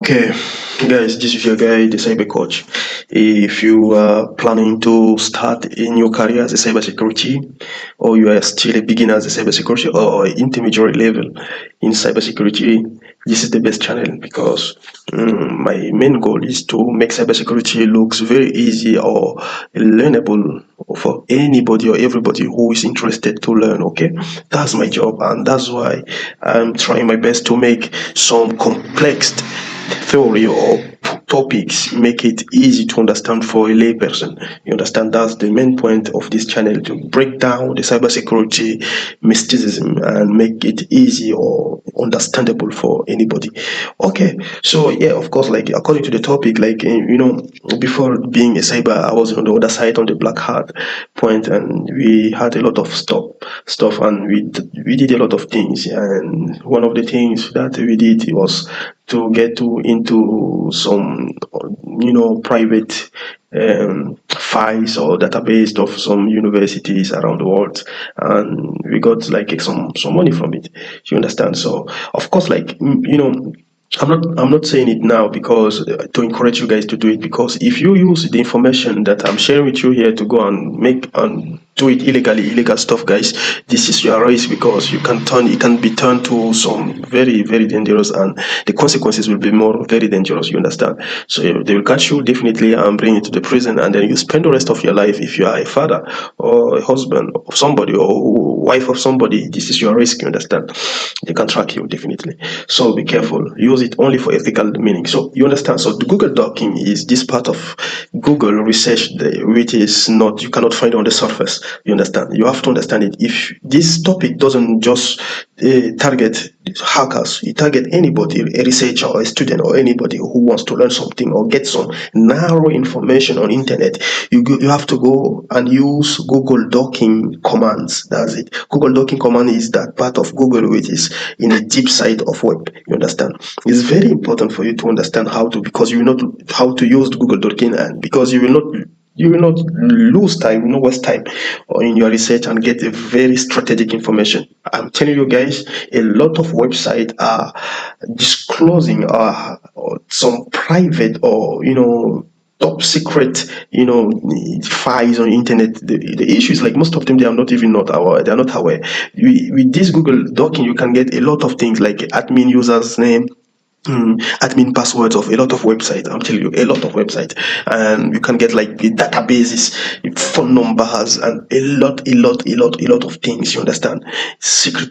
Okay, guys, this is your guy, the cyber coach. If you are planning to start a new career as a cybersecurity, or you are still a beginner as a cybersecurity or intermediate level in cybersecurity, this is the best channel because my main goal is to make cybersecurity looks very easy or learnable for anybody or everybody who is interested to learn. Okay, that's my job, and that's why I'm trying my best to make some complex theory or topics make it easy to understand for a layperson. You understand, that's the main point of this channel, to break down the cybersecurity mysticism and make it easy or understandable for anybody. Okay, so yeah, of course, like according to the topic, like before being a cyber, I was on the other side on the black hat point, and we had a lot of stuff, and we did a lot of things. And one of the things that we did was to get into some private files or database of some universities around the world, and we got like some money from it. You understand? So of course, like I'm not saying it now because to encourage you guys to do it, because if you use the information that I'm sharing with you here to go and make and do it illegal stuff, guys, this is your risk, because it can be turned to some very, very dangerous, and the consequences will be more very dangerous. You understand? So they will catch you definitely and bring you to the prison, and then you spend the rest of your life, if you are a father or a husband of somebody or wife of somebody, this is your risk. You understand? They can track you definitely. So be careful. Use it only for ethical meaning. So you understand? So the Google Docking is this part of Google research which is not, you cannot find on the surface. You understand? You have to understand it. If this topic doesn't just target hackers, it target anybody, a researcher or a student or anybody who wants to learn something or get some narrow information on internet. You have to go and use Google Docking commands. That's it. Google Docking command is that part of Google which is in a deep side of web. You understand? It's very important for you to understand how to, because you will not how to use Google Docking, and because you will not lose time, no waste time in your research and get a very strategic information. I'm telling you guys, a lot of websites are disclosing or some private or top secret files on internet. The issue is, like, most of them, they are not even not aware, they are not aware. With this Google Docking, you can get a lot of things like admin users name, admin passwords of a lot of websites. I'm telling you, a lot of websites, and you can get like the databases, phone numbers, and a lot of things. You understand?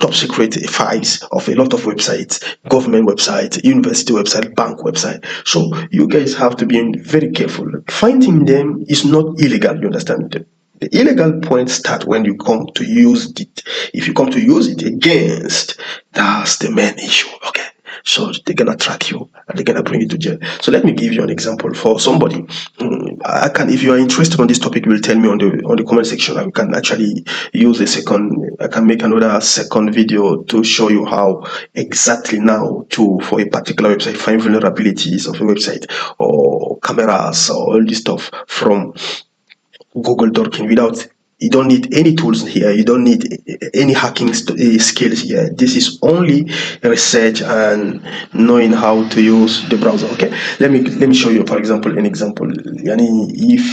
Top secret files of a lot of websites, government websites, university website, bank website. So you guys have to be very careful. Finding them is not illegal. You understand? The illegal points start when you come to use it. If you come to use it against, that's the main issue. Okay. So they're gonna track you and they're gonna bring you to jail. So let me give you an example for somebody. I can, if you are interested on this topic, you will tell me on the comment section. I can actually use a second. I can make another second video to show you how exactly now to, for a particular website, find vulnerabilities of a website or cameras or all this stuff from Google Dorking without, you don't need any tools here. You don't need any hacking skills here. This is only research and knowing how to use the browser. Okay, let me show you, for example, an example. Yani, if,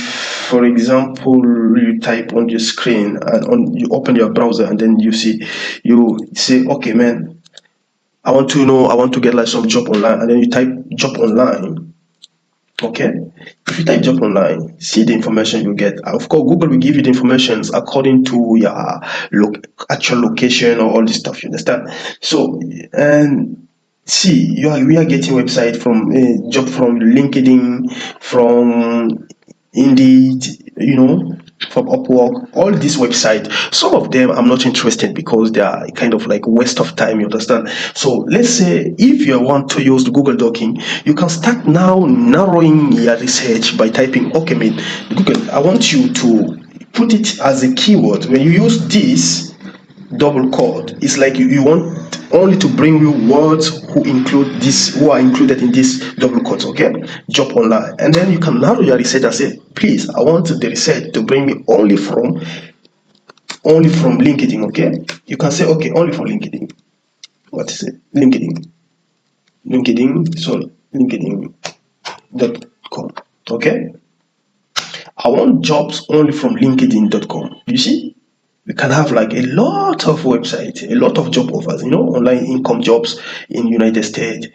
for example, you type on your screen and you open your browser, and then you say, okay, man, I want to get like some job online, and then you type job online. Okay, if you type job online, see the information you get. Of course, Google will give you the information according to your actual location or all this stuff. You understand? So, and see, we are getting website from job from LinkedIn, from Indeed, from Upwork, all these websites. Some of them I'm not interested because they are kind of like waste of time. You understand? So let's say if you want to use the Google Docking, you can start now narrowing your research by typing, okay, man, Google, I want you to put it as a keyword. When you use this double quote, it's like you want only to bring you words who are included in this double quotes. Okay, job online, and then you can narrow your research and say, please, I want the research to bring me only from LinkedIn. Okay, you can say, okay, only from LinkedIn. What is it? LinkedIn. So linkedin.com. Okay, I want jobs only from linkedin.com. You see, we can have like a lot of websites, a lot of job offers, online income jobs in United States.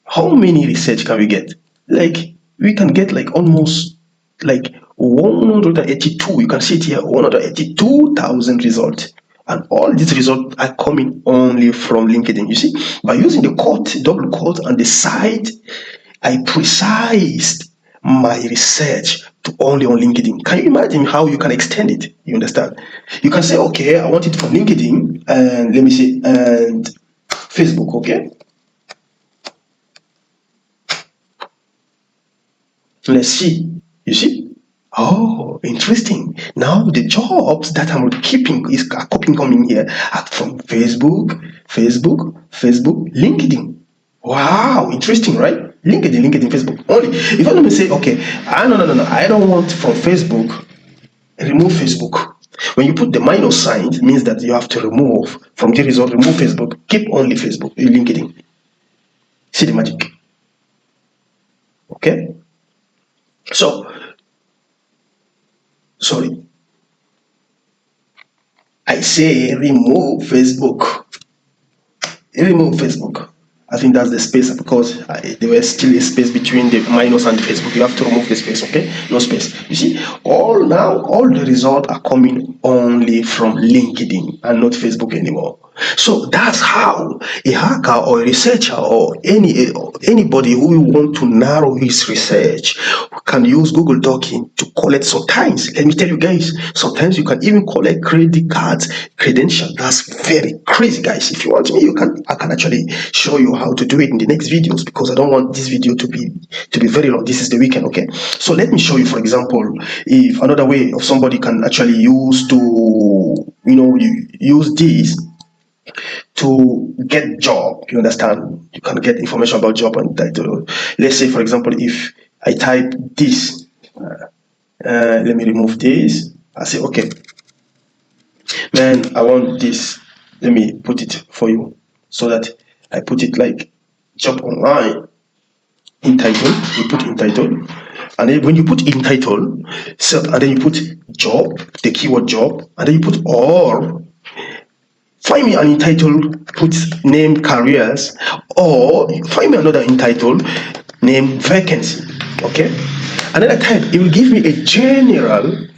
How many research can we get? Like we can get like almost like 182. You can see it here, 182,000 results. And all these results are coming only from LinkedIn. You see, by using the quote, double quote, and the site, I precised my research to only on LinkedIn. Can you imagine how you can extend it? You understand? You can say, okay, I want it from LinkedIn and let me see, and Facebook, okay? Let's see. You see? Oh, interesting. Now the jobs that I'm keeping are copying coming here are from Facebook, LinkedIn. Wow, interesting, right? LinkedIn, Facebook. Only if I let me say, okay, no, I don't want from Facebook. Remove Facebook. When you put the minus sign, it means that you have to remove from the result. Remove Facebook. Keep only Facebook, LinkedIn. See the magic. Okay. So sorry, I say remove Facebook. Remove Facebook. I think that's the space because there was still a space between the minus and the Facebook. You have to remove the space, okay? No space. You see, all the results are coming only from LinkedIn and not Facebook anymore. So that's how a hacker or a researcher or anybody who want to narrow his research can use Google Dorking to collect. Sometimes, let me tell you guys, sometimes you can even collect credit cards credential. That's very crazy, guys. If you want me, I can actually show you how to do it in the next videos because I don't want this video to be very long. This is the weekend, okay? So let me show you, for example, if another way of somebody can actually use to use this to get job. You understand? You can get information about job and title. Let's say, for example, if I type this, let me remove this. I say, okay, man, I want this. Let me put it for you so that I put it like job online in title. You put in title, and then when you put in title, so and then you put job, the keyword job, and then you put all. Find me an entitled, put name careers, or find me another entitled, name vacancy. Okay? Another type, it will give me a general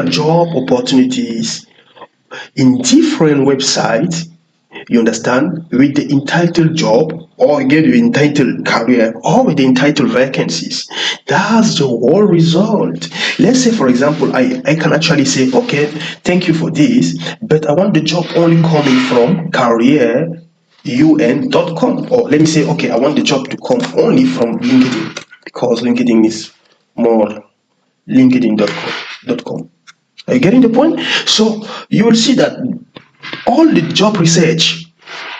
job opportunities in different websites, you understand, with the entitled job, or get the entitled career, or with the entitled vacancies. That's the whole result. Let's say, for example, I can actually say, okay, thank you for this, but I want the job only coming from careerun.com. Or let me say, okay, I want the job to come only from LinkedIn because LinkedIn is more linkedin.com. Are you getting the point? So you will see that all the job research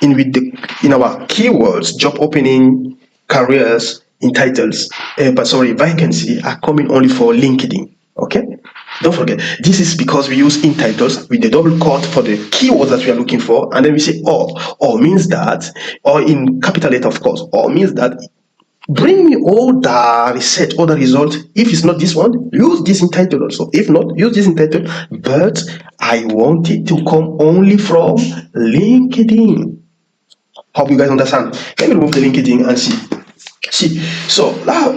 in our keywords, job opening, careers, in titles, vacancy are coming only for LinkedIn. Okay, don't forget this is because we use in titles with the double quote for the keywords that we are looking for, and then we say or means that, or in capital letter of course, or means that bring me all the research, all the results. If it's not this one, use this entitled also. If not, use this entitled. But I want it to come only from LinkedIn. Hope you guys understand. Let me remove the LinkedIn and see. See, so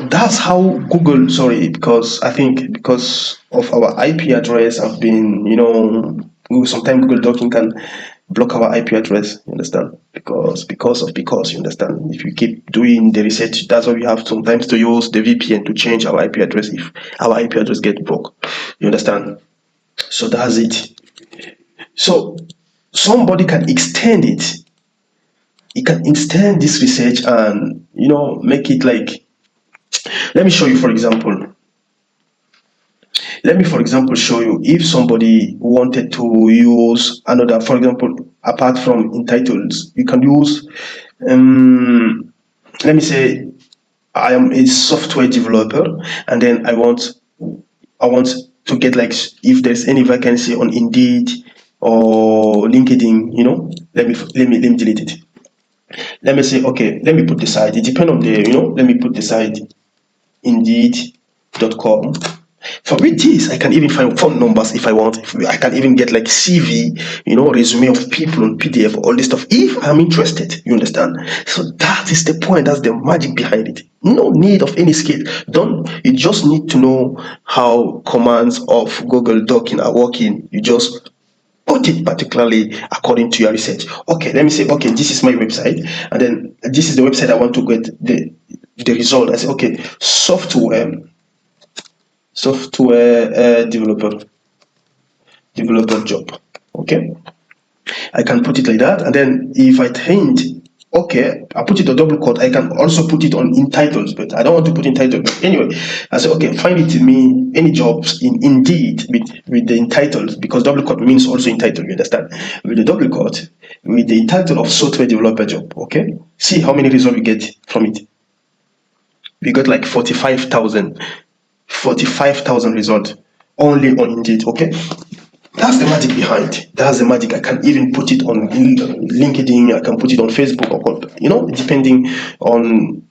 that's how Google, sorry, because I think because of our IP address, I've been, sometimes Google Docking can block our IP address, you understand? Because, you understand? If you keep doing the research, that's why we have sometimes to use the VPN to change our IP address if our IP address get broke. You understand? So that's it. So somebody can extend it. He can extend this research and make it like, let me show you for example. Let me for example show you if somebody wanted to use another, for example, apart from entitles, you can use let me say I am a software developer and then I want to get like if there's any vacancy on Indeed or LinkedIn, let me delete it. Let me say, okay, let me put the site. It depends on the, let me put the site indeed.com. For with this, I can even find phone numbers if I want. I can even get like CV, resume of people on PDF, all this stuff, if I'm interested. You understand? So that is the point. That's the magic behind it. No need of any skill. Don't you just need to know how commands of Google Dorking are working. You just put it particularly according to your research. Okay, let me say, okay, this is my website, and then this is the website I want to get the result. I say, okay, software developer job. Okay, I can put it like that, and then if I hint, okay, I put it on double quote. I can also put it on in titles, but I don't want to put in title. But anyway, I say, okay, find it to me any jobs in Indeed with the entitled, because double quote means also entitled. You understand? With the double quote, with the title of software developer job. Okay, see how many results we get from it. We got like 45,000 results only on Indeed. Okay, that's the magic behind. That's the magic. I can even put it on LinkedIn. I can put it on Facebook, or depending on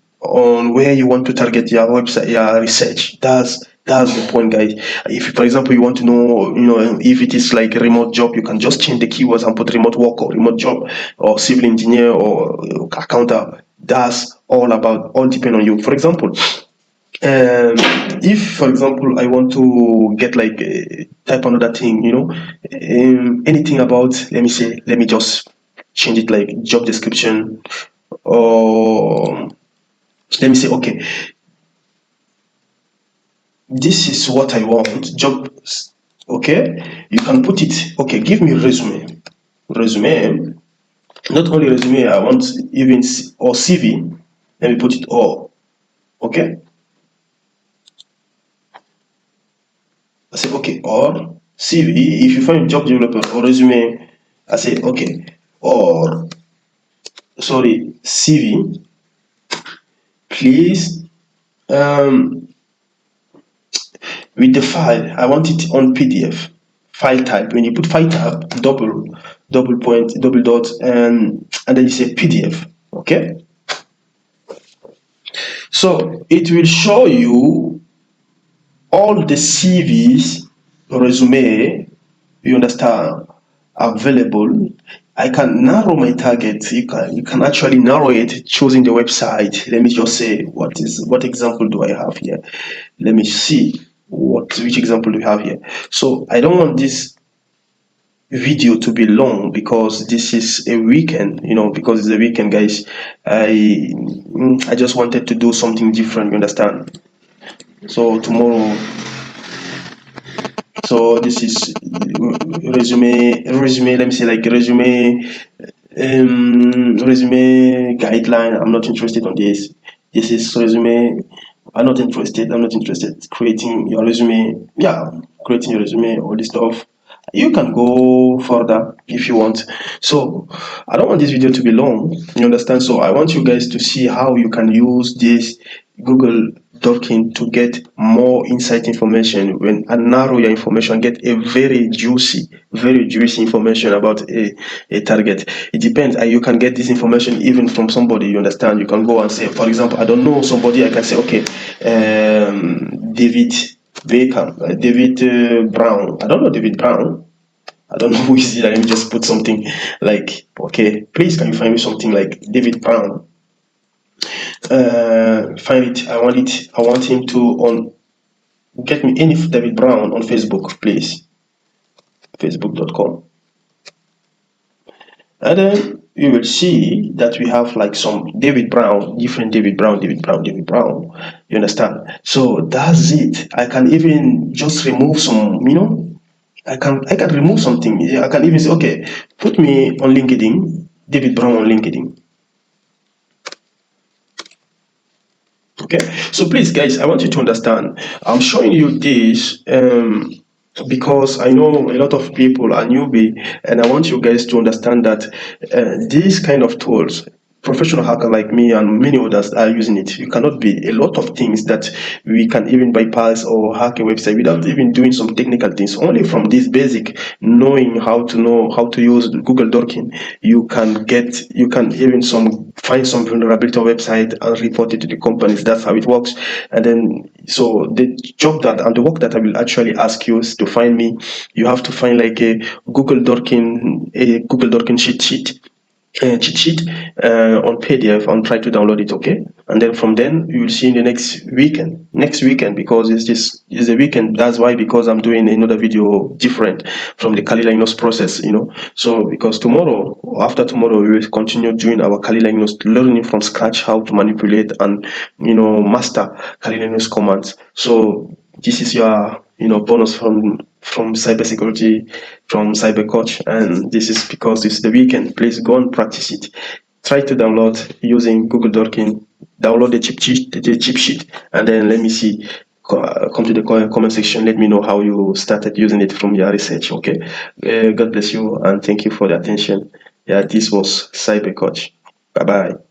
where you want to target your website, your research. That's the point, guys. If, for example, you want to know, if it is like a remote job, you can just change the keywords and put remote work or remote job or civil engineer or accountant. That's all depend on you. For example, if, for example, I want to get like type another thing, anything about, let me just change it like job description, or let me say, okay, this is what I want, job, okay, you can put it, okay, give me resume, not only resume, I want even or CV, let me put it all, okay, I say, okay, or CV, if you find job developer or resume, I say, okay, or, sorry, CV, please, um, with the file, I want it on PDF, file type. When you put file type, double point, double dot, and then you say PDF, okay? So it will show you all the CVs, resume, you understand, available. I can narrow my target. You can actually narrow it choosing the website. Let me just say what example do I have here. Let me see which example do we have here. So I don't want this video to be long because this is a weekend, because it's a weekend, guys. I just wanted to do something different, you understand? So tomorrow, so this is resume, let me say like resume guideline. I'm not interested on this. This is resume. I'm not interested creating your resume. Yeah, creating your resume, all this stuff. You can go further if you want. So I don't want this video to be long, you understand? So I want you guys to see how you can use this Google Dorking to get more insight information when and narrow your information, get a very juicy information about a target. It depends. You can get this information even from somebody, you understand? You can go and say, for example, I don't know somebody, I can say, okay, David Beckham, David Brown. I don't know David Brown. I don't know who is it. Let me just put something like, okay, please can you find me something like David Brown? Find it. I want him to on get me any David Brown on Facebook, please. Facebook.com. And then you will see that we have like some David Brown, different David Brown. You understand? So that's it. I can even just remove some, I can remove something. I can even say, okay, put me on LinkedIn, David Brown on LinkedIn. Okay, so please, guys, I want you to understand. I'm showing you this because I know a lot of people are newbie, and I want you guys to understand that these kind of tools, professional hacker like me and many others are using it. You cannot be a lot of things that we can even bypass or hack a website without even doing some technical things. Only from this basic knowing how to use Google Dorking, you can even find some vulnerability on website and report it to the companies. That's how it works. And then so the work that I will actually ask you is to find me. You have to find like a Google Dorking cheat sheet on PDF and try to download it, okay? And then from then you will see in the next weekend. Next weekend, because it's a weekend. That's why, because I'm doing another video different from the Kali Linus process, So because tomorrow, after tomorrow, we will continue doing our Kali Linus, learning from scratch how to manipulate and master Kali Linus commands. So this is your bonus from cybersecurity, from cyber coach, and this is because it's the weekend. Please go and practice it. Try to download using Google Dorking. Download the cheap sheet, and then let me see. Come to the comment section. Let me know how you started using it from your research. Okay. God bless you and thank you for the attention. Yeah, this was Cyber Coach. Bye bye.